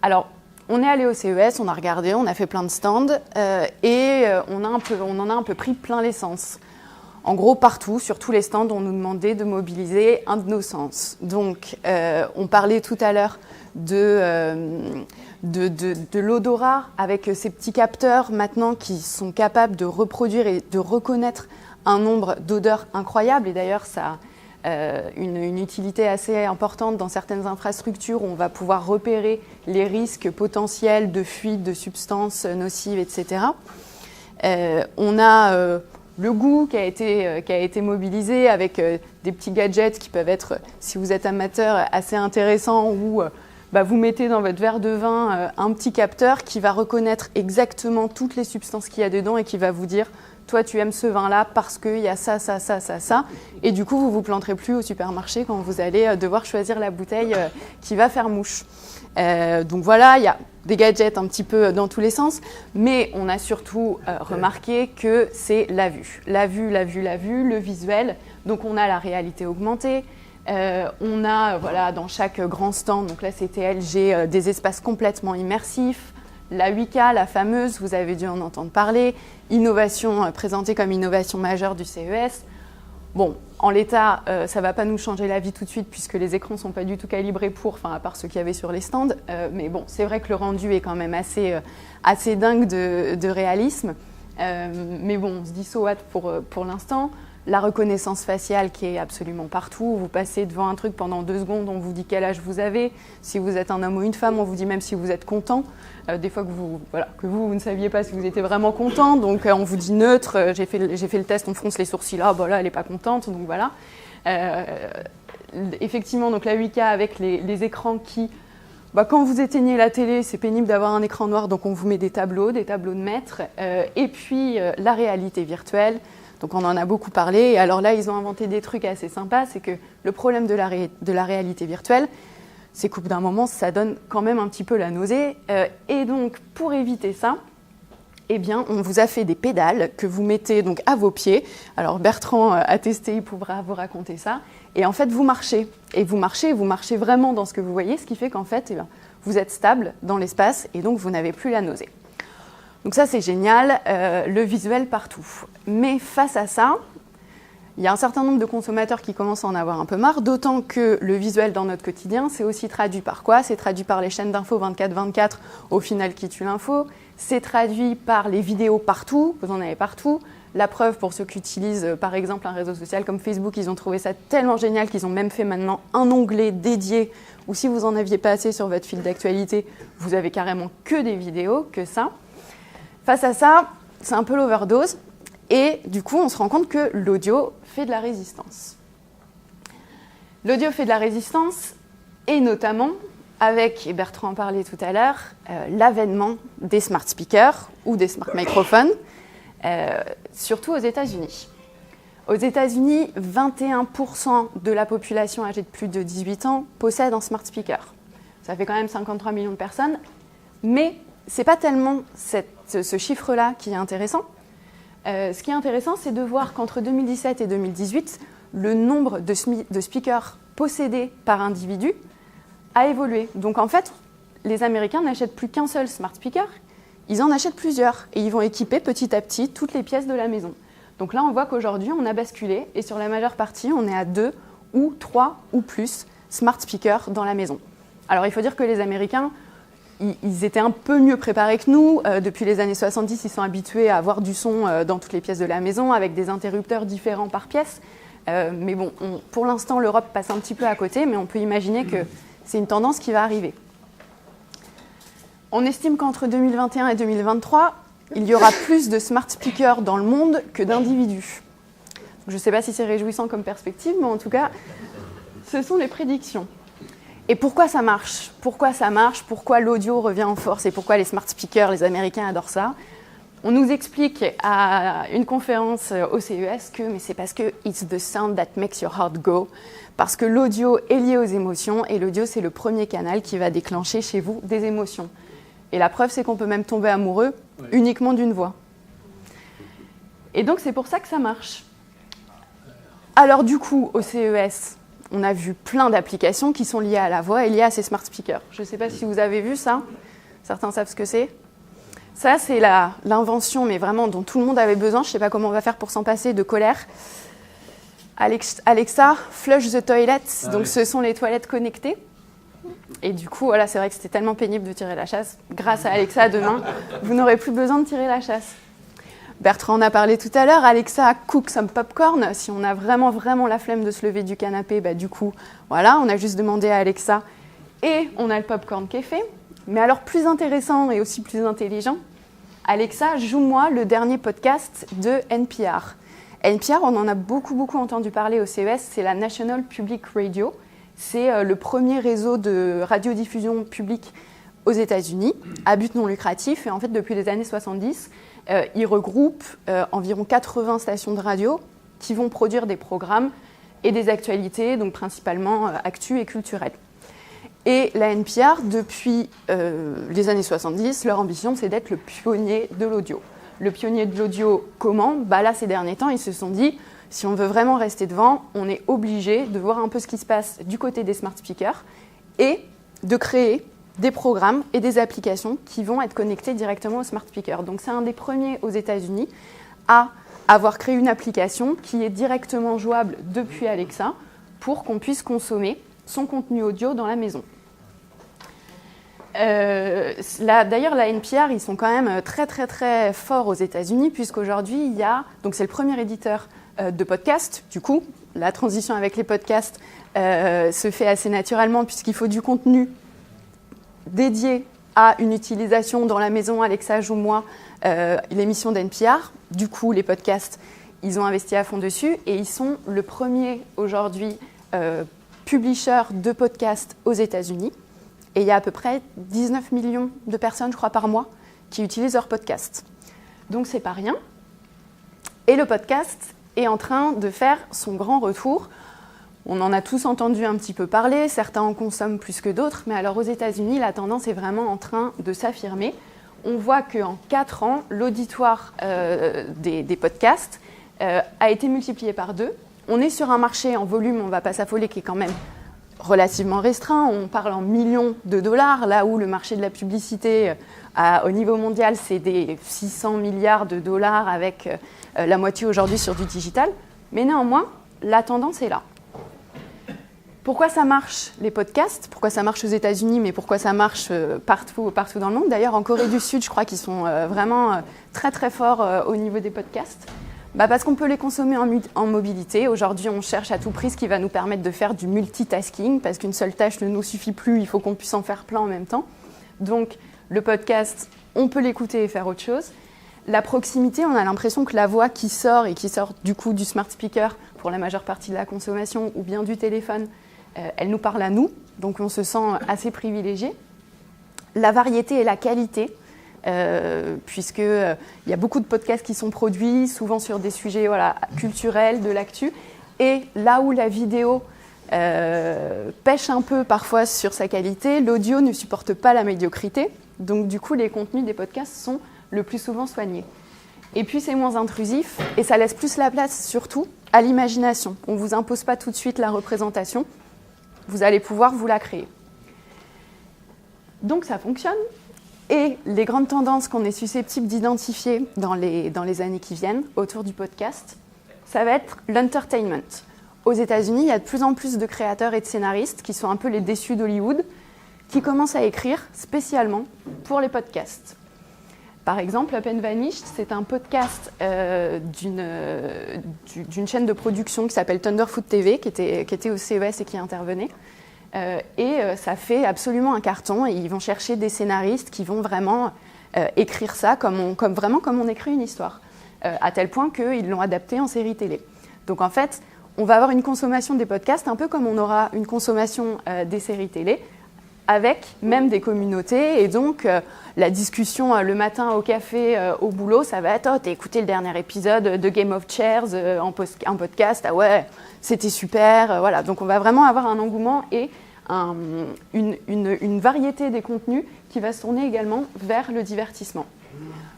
Alors, on est allé au CES, on a regardé, on a fait plein de stands et on en a un peu pris plein l'essence. En gros, partout, sur tous les stands, on nous demandait de mobiliser un de nos sens. Donc, on parlait tout à l'heure de l'odorat avec ces petits capteurs maintenant qui sont capables de reproduire et de reconnaître un nombre d'odeurs incroyables. Et d'ailleurs, ça a une utilité assez importante dans certaines infrastructures où on va pouvoir repérer les risques potentiels de fuite de substances nocives, etc. On a le goût qui a été mobilisé avec des petits gadgets qui peuvent être, si vous êtes amateur, assez intéressants où vous mettez dans votre verre de vin un petit capteur qui va reconnaître exactement toutes les substances qu'il y a dedans et qui va vous dire « toi, tu aimes ce vin-là parce qu'il y a ça, ça, ça, ça, ça ». Et du coup, vous ne vous planterez plus au supermarché quand vous allez devoir choisir la bouteille qui va faire mouche. Donc voilà, il y a des gadgets un petit peu dans tous les sens, mais on a surtout remarqué que c'est la vue, le visuel. Donc on a la réalité augmentée, on a dans chaque grand stand, donc là c'était LG, des espaces complètement immersifs, la 8K, la fameuse, vous avez dû en entendre parler, innovation présentée comme innovation majeure du CES. Bon, en l'état, ça ne va pas nous changer la vie tout de suite puisque les écrans ne sont pas du tout calibrés pour, à part ceux qu'il y avait sur les stands. Mais bon, c'est vrai que le rendu est quand même assez dingue de réalisme. Mais bon, on se dit so what pour l'instant. La reconnaissance faciale qui est absolument partout. Vous passez devant un truc pendant 2 secondes, on vous dit quel âge vous avez. Si vous êtes un homme ou une femme, on vous dit même si vous êtes content. Des fois que vous ne saviez pas si vous étiez vraiment content. Donc on vous dit neutre. J'ai fait le test, on fronce les sourcils. Là, elle n'est pas contente. Donc voilà. Effectivement, donc la 8K avec les écrans qui... quand vous éteignez la télé, c'est pénible d'avoir un écran noir. Donc on vous met des tableaux de maîtres. Et puis la réalité virtuelle. Donc on en a beaucoup parlé, et alors là ils ont inventé des trucs assez sympas, c'est que le problème de la réalité virtuelle, c'est qu'au bout d'un moment ça donne quand même un petit peu la nausée, et donc pour éviter ça, on vous a fait des pédales que vous mettez donc à vos pieds. Alors Bertrand a testé, il pourra vous raconter ça, et en fait vous marchez vraiment dans ce que vous voyez, ce qui fait qu'en fait vous êtes stable dans l'espace, et donc vous n'avez plus la nausée. Donc ça, c'est génial, le visuel partout. Mais face à ça, il y a un certain nombre de consommateurs qui commencent à en avoir un peu marre, d'autant que le visuel dans notre quotidien, c'est aussi traduit par quoi? C'est traduit par les chaînes d'infos 24/24, au final qui tue l'info. C'est traduit par les vidéos partout, vous en avez partout. La preuve, pour ceux qui utilisent par exemple un réseau social comme Facebook, ils ont trouvé ça tellement génial qu'ils ont même fait maintenant un onglet dédié où si vous n'en aviez pas assez sur votre fil d'actualité, vous avez carrément que des vidéos, que ça. Face à ça, c'est un peu l'overdose et du coup, on se rend compte que l'audio fait de la résistance. L'audio fait de la résistance et notamment avec, et Bertrand en parlait tout à l'heure, l'avènement des smart speakers ou des smart microphones, surtout aux États-Unis. Aux États-Unis, 21% de la population âgée de plus de 18 ans possède un smart speaker. Ça fait quand même 53 millions de personnes, mais ce n'est pas tellement ce chiffre-là qui est intéressant. Ce qui est intéressant, c'est de voir qu'entre 2017 et 2018, le nombre de speakers possédés par individu a évolué. Donc en fait, les Américains n'achètent plus qu'un seul smart speaker, ils en achètent plusieurs et ils vont équiper petit à petit toutes les pièces de la maison. Donc là, on voit qu'aujourd'hui, on a basculé et sur la majeure partie, on est à 2 ou 3 ou plus smart speakers dans la maison. Alors il faut dire que les Américains, ils étaient un peu mieux préparés que nous. Depuis les années 70, ils sont habitués à avoir du son dans toutes les pièces de la maison avec des interrupteurs différents par pièce. Mais bon, pour l'instant, l'Europe passe un petit peu à côté, mais on peut imaginer que c'est une tendance qui va arriver. On estime qu'entre 2021 et 2023, il y aura plus de smart speakers dans le monde que d'individus. Je ne sais pas si c'est réjouissant comme perspective, mais en tout cas, ce sont les prédictions. Et pourquoi ça marche? Pourquoi l'audio revient en force? Et pourquoi les smart speakers, les Américains adorent ça? On nous explique à une conférence au CES que c'est parce que it's the sound that makes your heart go. Parce que l'audio est lié aux émotions et l'audio, c'est le premier canal qui va déclencher chez vous des émotions. Et la preuve, c'est qu'on peut même tomber amoureux uniquement d'une voix. Et donc, c'est pour ça que ça marche. Alors du coup, au CES, on a vu plein d'applications qui sont liées à la voix et liées à ces smart speakers. Je ne sais pas si vous avez vu ça. Certains savent ce que c'est. Ça, c'est l'invention, mais vraiment dont tout le monde avait besoin. Je ne sais pas comment on va faire pour s'en passer, de colère. Alexa, flush the toilet. Donc, ce sont les toilettes connectées. Et du coup, voilà, c'est vrai que c'était tellement pénible de tirer la chasse. Grâce à Alexa, demain, vous n'aurez plus besoin de tirer la chasse. Bertrand en a parlé tout à l'heure. Alexa, cook some popcorn. Si on a vraiment, vraiment la flemme de se lever du canapé, du coup, voilà, on a juste demandé à Alexa et on a le popcorn qui est fait. Mais alors, plus intéressant et aussi plus intelligent, Alexa, joue-moi le dernier podcast de NPR. NPR, on en a beaucoup, beaucoup entendu parler au CES. C'est la National Public Radio. C'est le premier réseau de radiodiffusion publique aux États-Unis, à but non lucratif. Et en fait, depuis les années 70, il regroupe environ 80 stations de radio qui vont produire des programmes et des actualités, donc principalement actu et culturelles. Et la NPR, depuis les années 70, leur ambition, c'est d'être le pionnier de l'audio. Le pionnier de l'audio, comment ? Là, ces derniers temps, ils se sont dit, si on veut vraiment rester devant, on est obligé de voir un peu ce qui se passe du côté des smart speakers et de créer des programmes et des applications qui vont être connectés directement au smart speaker. Donc, c'est un des premiers aux États-Unis à avoir créé une application qui est directement jouable depuis Alexa pour qu'on puisse consommer son contenu audio dans la maison. D'ailleurs, la NPR, ils sont quand même très, très, très forts aux États-Unis puisqu'aujourd'hui, il y a... Donc, c'est le premier éditeur de podcasts. Du coup, la transition avec les podcasts se fait assez naturellement puisqu'il faut du contenu dédié à une utilisation dans la maison. Alexa, joue-moi l'émission d'NPR. Du coup, les podcasts, ils ont investi à fond dessus et ils sont le premier aujourd'hui publisher de podcasts aux États-Unis. Et il y a à peu près 19 millions de personnes, je crois, par mois qui utilisent leur podcast. Donc, c'est pas rien. Et le podcast est en train de faire son grand retour. On en a tous entendu un petit peu parler, certains en consomment plus que d'autres, mais alors aux États-Unis, la tendance est vraiment en train de s'affirmer. On voit qu'en 4 ans, l'auditoire des podcasts a été multiplié par 2. On est sur un marché en volume, on ne va pas s'affoler, qui est quand même relativement restreint. On parle en millions de dollars, là où le marché de la publicité au niveau mondial, c'est des 600 milliards de dollars avec la moitié aujourd'hui sur du digital. Mais néanmoins, la tendance est là. Pourquoi ça marche, les podcasts ? Pourquoi ça marche aux États-Unis, mais pourquoi ça marche partout dans le monde ? D'ailleurs, en Corée du Sud, je crois qu'ils sont vraiment très, très forts au niveau des podcasts. Parce qu'on peut les consommer en mobilité. Aujourd'hui, on cherche à tout prix ce qui va nous permettre de faire du multitasking, parce qu'une seule tâche ne nous suffit plus, il faut qu'on puisse en faire plein en même temps. Donc, le podcast, on peut l'écouter et faire autre chose. La proximité, on a l'impression que la voix qui sort et qui sort du coup du smart speaker pour la majeure partie de la consommation ou bien du téléphone, elle nous parle à nous, donc on se sent assez privilégié. La variété et la qualité, puisqu'il y a beaucoup de podcasts qui sont produits, souvent sur des sujets culturels, de l'actu, et là où la vidéo pêche un peu parfois sur sa qualité, l'audio ne supporte pas la médiocrité, donc du coup les contenus des podcasts sont le plus souvent soignés. Et puis c'est moins intrusif, et ça laisse plus la place surtout à l'imagination. On ne vous impose pas tout de suite la représentation, vous allez pouvoir vous la créer. Donc ça fonctionne. Et les grandes tendances qu'on est susceptible d'identifier dans les années qui viennent autour du podcast, ça va être l'entertainment. Aux États-Unis, il y a de plus en plus de créateurs et de scénaristes qui sont un peu les déçus d'Hollywood, qui commencent à écrire spécialement pour les podcasts. Par exemple, Up and Vanished, c'est un podcast d'une chaîne de production qui s'appelle Thunderfoot TV, qui était au CES et qui intervenait. Ça fait absolument un carton et ils vont chercher des scénaristes qui vont vraiment écrire ça comme on écrit une histoire, à tel point qu'ils l'ont adapté en série télé. Donc en fait, on va avoir une consommation des podcasts un peu comme on aura une consommation des séries télé, avec même des communautés, et donc la discussion le matin au café, au boulot, ça va être « Oh, t'as écouté le dernier épisode de Game of Chairs en podcast, ah ouais, c'était super », voilà. Donc on va vraiment avoir un engouement et une variété des contenus qui va se tourner également vers le divertissement.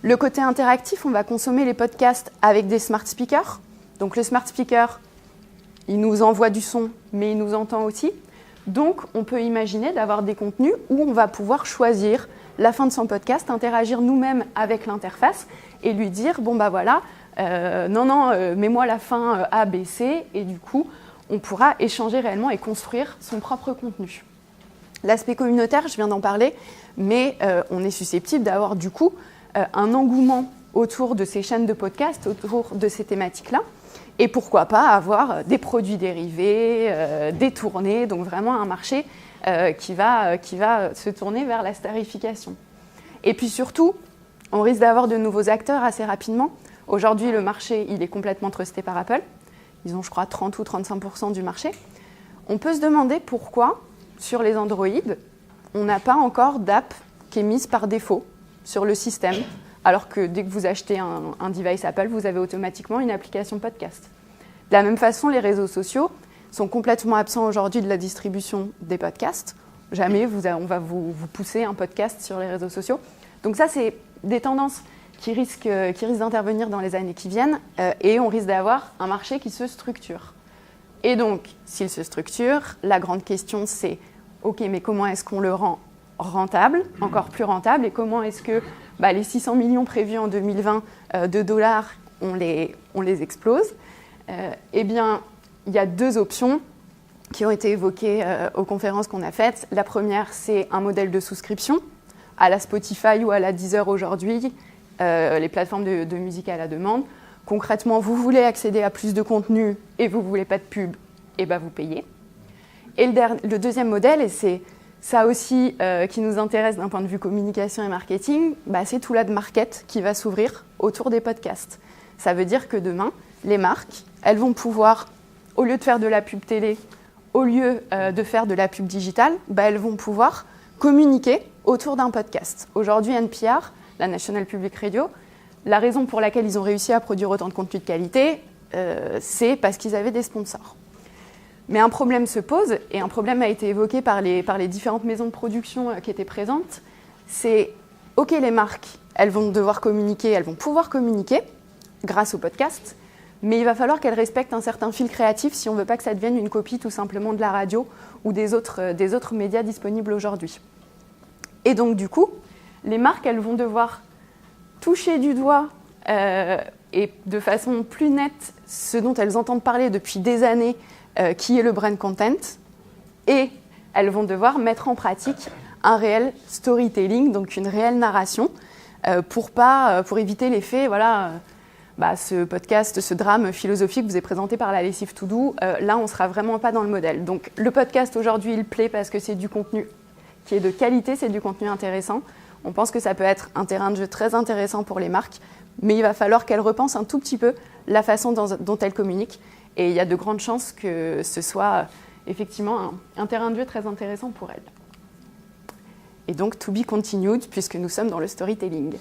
Le côté interactif, on va consommer les podcasts avec des smart speakers. Donc le smart speaker, il nous envoie du son, mais il nous entend aussi. Donc, on peut imaginer d'avoir des contenus où on va pouvoir choisir la fin de son podcast, interagir nous-mêmes avec l'interface et lui dire, bon bah voilà, mets-moi la fin A, B, C, et du coup, on pourra échanger réellement et construire son propre contenu. L'aspect communautaire, je viens d'en parler, mais on est susceptible d'avoir du coup un engouement autour de ces chaînes de podcast, autour de ces thématiques-là, et pourquoi pas avoir des produits dérivés, des tournées, donc vraiment un marché qui va se tourner vers la starification. Et puis surtout, on risque d'avoir de nouveaux acteurs assez rapidement. Aujourd'hui, le marché, il est complètement trusté par Apple. Ils ont, je crois, 30 ou 35% du marché. On peut se demander pourquoi, sur les Android, on n'a pas encore d'app qui est mise par défaut sur le système, alors que dès que vous achetez un device Apple, vous avez automatiquement une application podcast. De la même façon, les réseaux sociaux sont complètement absents aujourd'hui de la distribution des podcasts. Jamais on va vous pousser un podcast sur les réseaux sociaux. Donc ça, c'est des tendances qui risquent d'intervenir dans les années qui viennent et on risque d'avoir un marché qui se structure. Et donc, s'il se structure, la grande question, c'est OK, mais comment est-ce qu'on le rend rentable, encore plus rentable, et comment est-ce que les 600 millions prévus en 2020 de dollars, on les explose? Eh bien, il y a deux options qui ont été évoquées aux conférences qu'on a faites. La première, c'est un modèle de souscription à la Spotify ou à la Deezer aujourd'hui, les plateformes de musique à la demande. Concrètement, vous voulez accéder à plus de contenu et vous ne voulez pas de pub, et vous payez. Et le deuxième modèle, et c'est ça aussi qui nous intéresse d'un point de vue communication et marketing, c'est tout l'ad market qui va s'ouvrir autour des podcasts. Ça veut dire que demain, les marques, elles vont pouvoir, au lieu de faire de la pub télé, au lieu de faire de la pub digitale, elles vont pouvoir communiquer autour d'un podcast. Aujourd'hui, NPR, la National Public Radio, la raison pour laquelle ils ont réussi à produire autant de contenu de qualité, c'est parce qu'ils avaient des sponsors. Mais un problème se pose, et un problème a été évoqué par les différentes maisons de production qui étaient présentes, c'est, OK, les marques, elles vont devoir communiquer, elles vont pouvoir communiquer grâce au podcast, mais il va falloir qu'elles respectent un certain fil créatif si on ne veut pas que ça devienne une copie tout simplement de la radio ou des autres médias disponibles aujourd'hui. Et donc du coup, les marques, elles vont devoir toucher du doigt et de façon plus nette ce dont elles entendent parler depuis des années, qui est le brand content, et elles vont devoir mettre en pratique un réel storytelling, donc une réelle narration, pour éviter l'effet, ce podcast, ce drame philosophique vous est présenté par la lessive tout doux, là on ne sera vraiment pas dans le modèle. Donc le podcast aujourd'hui il plaît parce que c'est du contenu qui est de qualité, c'est du contenu intéressant. On pense que ça peut être un terrain de jeu très intéressant pour les marques, mais il va falloir qu'elles repensent un tout petit peu la façon dont elles communiquent. Et il y a de grandes chances que ce soit effectivement un terrain de jeu très intéressant pour elles. Et donc, to be continued, puisque nous sommes dans le storytelling.